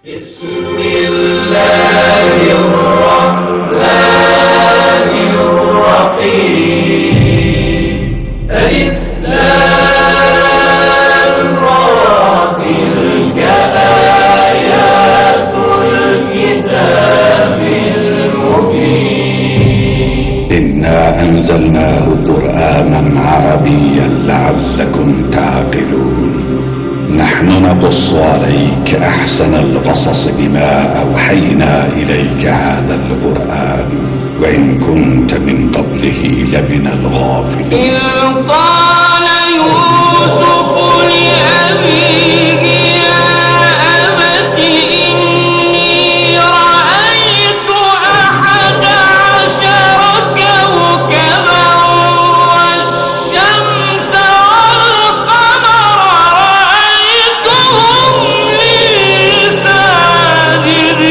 بسم الله الرحمن الرحيم. ألف لام را تلك آيات الكتاب المبين. إنا أنزلناه قرآنا عربيا لعلكم تعقلون. نحن نقص عليك أحسن القصص بما أوحينا إليك هذا القرآن وإن كنت من قبله لمن الغافلين. إذ قال يوسف لأبيه يا أبت إني رأيت 11 كوكبا والشمس والقمر رأيتهم لي ساجدين.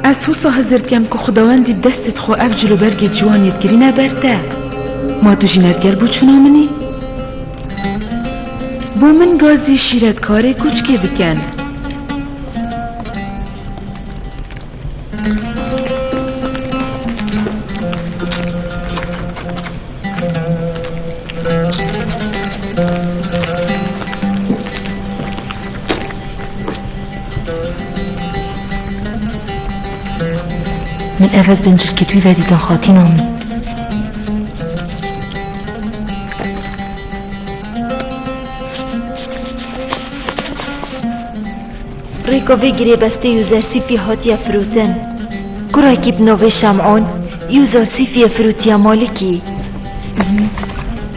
از حوصا هزرد کم که خداوندی بدستت خو اف جلو برگ جوانیت گرینه برده ما دو جینتگر بو چنا منی بو من گازی شیرت کاره کوچکه بکن من أغد بنجر كتوي فادي دا خاطين عمي ریکاوی گری بسته یوزر سیفی هاتی فروتن کرا کی بنوی شمعون یوزر سیفی فروتی مالکی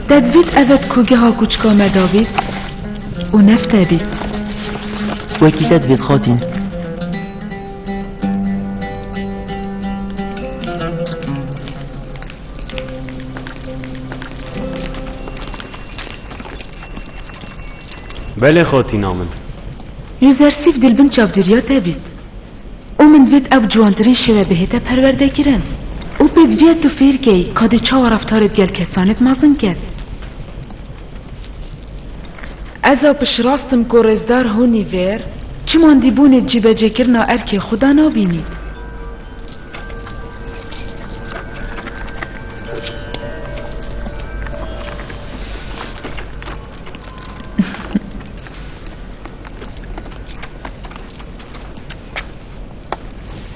تدوید اوید کوگه ها کوچکا مداوید و نفته بید وکی تدوید خاتین بله خاتین آمن یوزر سیف دل بن چاف دریا تبید او من دوید او جوانترین شوه بهتا پرورده گیرن او بید وید تو فیر گی کاده چا و رفتارت گل کسانت مازن کرد ازا پش راستم کو رزدار هونی ویر چمان دیبونت جیبه جکرنا ارکی خدا نابینید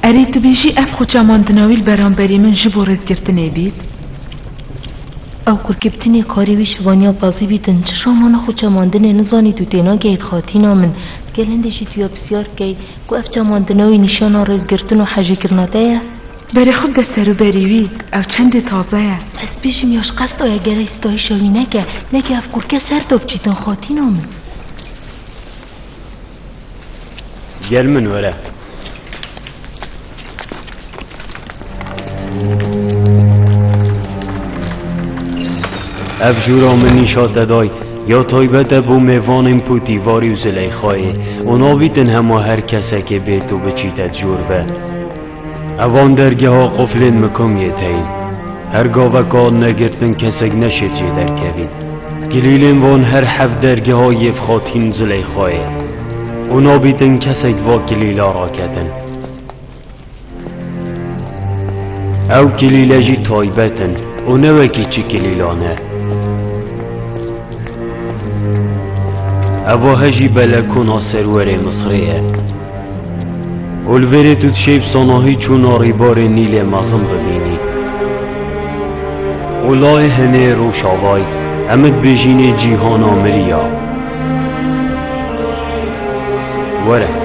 اری تو بیشی اف خوچا ماندناویل برانبری من جبو رز گرتنه بید او کرکبتنی کاری ویش وانیا بازی بیتن چشامانا خوچا ماندنه نزانی تو تینا گید خاتینا من گلندشی تویا بسیار گی کو اف چا ماندناوی نشانا رز گرتن و حجی کرناته بری خود دسترو بریوی او چند تازه از بیشم یاش قصد آیا گره استایی شوی نگه اف کرکه سر تاب چیتن خاتینا من گل من وره افجورا من نیشاد دای یا تایبت بو میوان پوتی واری و زلیخای اونا بیتن همه هر کسه که بیتو بچیتت جور به اوان درگه ها قفلین مکم یه تین هر گاوه کار نگرتن کسک نشد جه در کوین گلیلین وان هر حف درگه ها یف خاتین زلیخای اونا بیتن کسک وا گلیلا را کتن او گلیلا جی تایبتن اونا وکی چی گلیلانه اوه هجی بلکونا سرور مصریه اولوری تو تشیب صناهی چون آریبار نیل مازم ببینی اولای هنه روشاوای امد بجین جیهان آمریا وره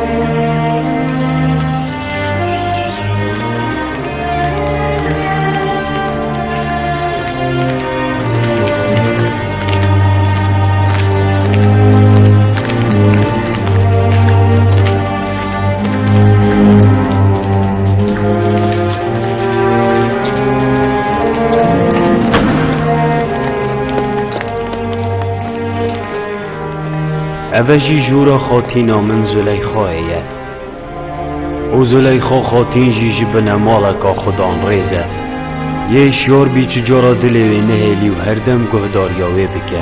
اوجی جورا خاتینا من زلیخایه او زلیخا خاتین جیجی بنمالکا خدان ریزه یه شیار بی چجارا دلوی نهیلی و هر دم گهداریاوی بکه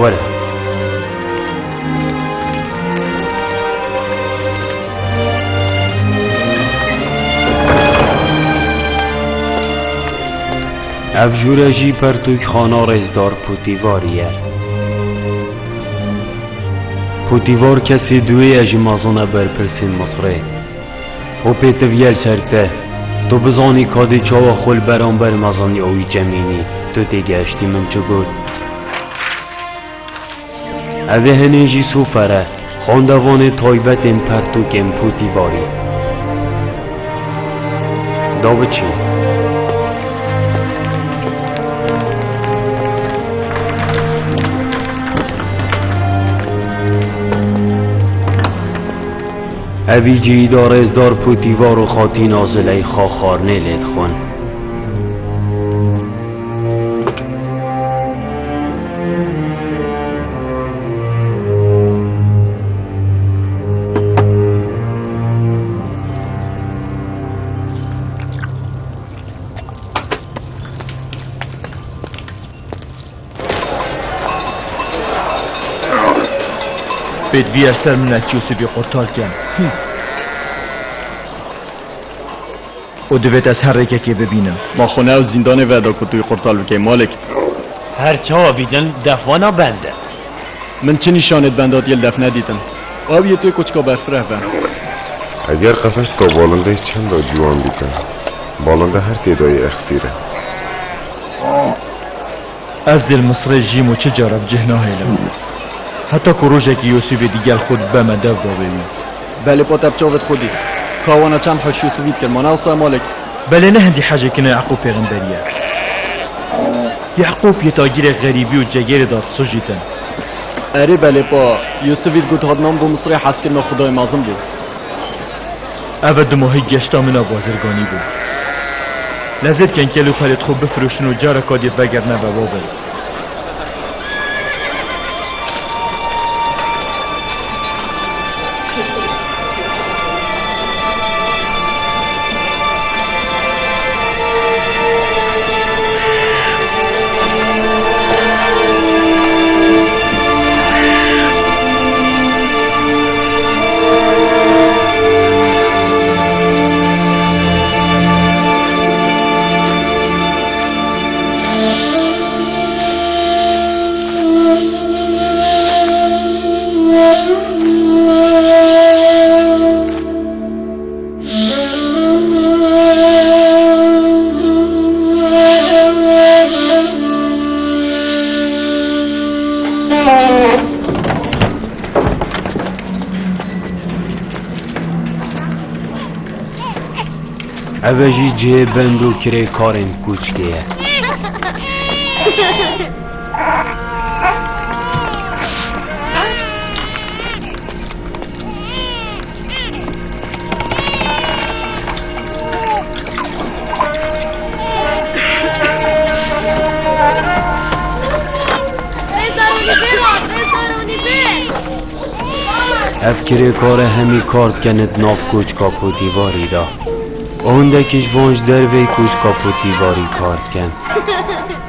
وره افجوره جی پرتوک خانا ریزدار پوتیواریه پوتیوار کسی دوی اجمازانه برپرسین مصره و پیتویل سرته تو بزانی کادی چاوا خول برانبر مزانی اوی جمینی تو تیگشتی من چو گود اوه هنیجی سوفره خاندوان تایبت این پرتوک این پوتیواری دا بچی اوی جی دار از دار پوتیوار و خاطین آزلی خاخار نیلید خون بدوی اثر منت جوسی بی قرطال کن او دوید از هر ریکه که ببینم ما خونه و زندان ودا که توی قرطال بکی مالک هر چه بیدن دفوانا بنده من چه نشانت بنداد یل دف ندیدم آبی توی کچکا برفره بند اگر قفش تا بالنده چند را جوان بیتن بالنده هر تیدای اخسیره از دل مصره جیمو چه جارب جهناه ایلم حتی کروژه که یوسف دیگر خود بمده و ببین. بله پاتب چاوت خودی کاوانا چند حش یوسفیت کرد مانا و مالک. بله نه هندی حاجه کنه یعقوب پیغمبریه. یعقوب یه تاجر غریبی و جگر داد سجیتن. اره بله پا یوسفیت گوت هادنام بو مصری حس کرد خدای مازم بود. اول ماهی گشتا منا بازرگانی بود. لازم کن کلو پرت خوب بفروشن و جارا کادیت بگرنه و بابل. اوجی جه بندو کره کارن کوچکیه. اف کره کار همی کارت کند ناف کوچ کاپو دیواری دا. اوندکش وانج دروی کوچ کاپوتی واری کارت کن.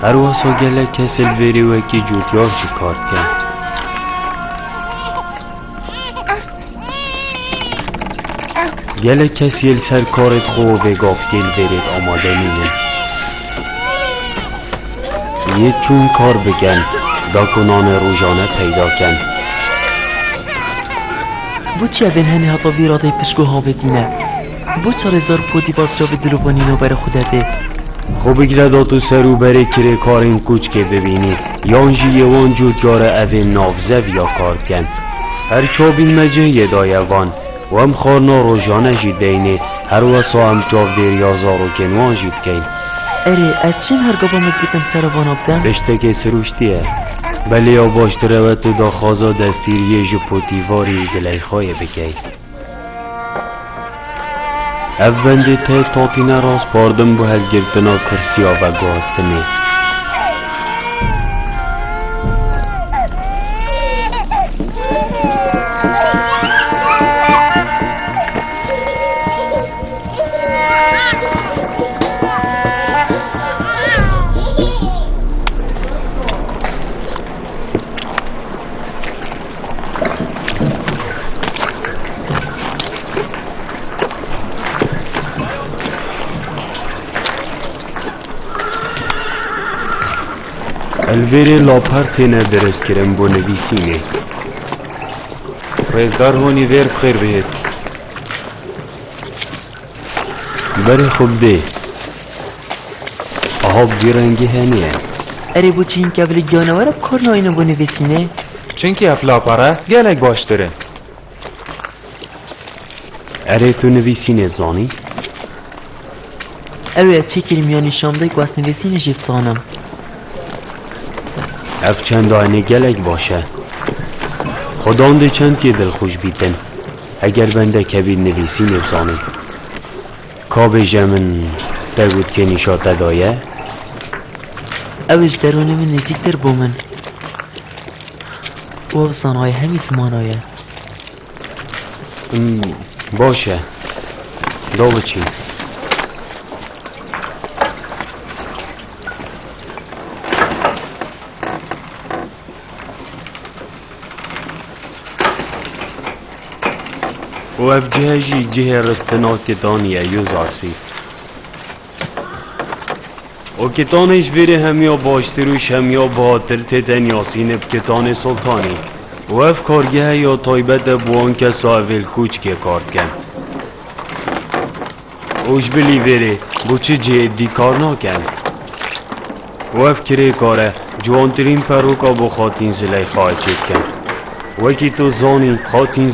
هر واسا گله کسل بری وکی جوتیار چی کارت کن. گله کسیل سر کارت خوب و گاف گل برید آماده مینه. یه چون کار بکن دا کنان روزانه پیدا کن. بو چه بین هنی حتا بیراده پشگو ها بدینه. بو چه رزار پودی باز جا به دلوبانینو بر خودته. خوب گرده تو سرو بره کره کارین کوچ که ببینی یانجی یوان جودگار اوین نافزه یا کار کن. هر چابین مجه یه دایوان و هم خارنا روژانه جید دینه هر واسا هم چاو دیر یازارو کنوان جید کن. اره اچین هر گابا مدبیتم سروان آبدن؟ بشته که سروشتیه بله یا باشتره و تو دا خوازا دستیر یه جو پوتیواری زلیخای بکی. اونده ته تاتینه راست پاردم بو هلگرتنا کرسیا و گاستنه. الویره لاپر تینه درست کرم بو نویسینه. رزدار هونی ویر بخیر بهت. بره خوب ده. آهاب بیرنگی هنیه. اره بو چین قبل جانوار کار ناینه بو نویسینه؟ چنکی اف لاپره گلک باش داره. اره تو نویسینه زانی؟ اوه چه کریم یا نشامده گواست نویسینه جیف زانم. اف چند آینه گلک باشه خدان ده چند که دل خوش بیتن اگر بنده کبیر نویسی نفسانه کاب جمن دگود که نشاته دایه اوش درونه من نزیک در بومن و افسانهای همی زمان آیه باشه دو چی و اف جهجی جه رستنا کتانیه یوز آرسی و کتانش بره همیا باشتروش همیا باتر تتن یاسین بکتان سلطانی و اف کارگه یا طایبت بوان که ساول کوچ که کار کن اوش بلی بره بو چه جهدی کار ناکن و اف کره کاره جوانترین فروکا بو خاتین زلی خواهد چید کن وکی تو زانی خاتین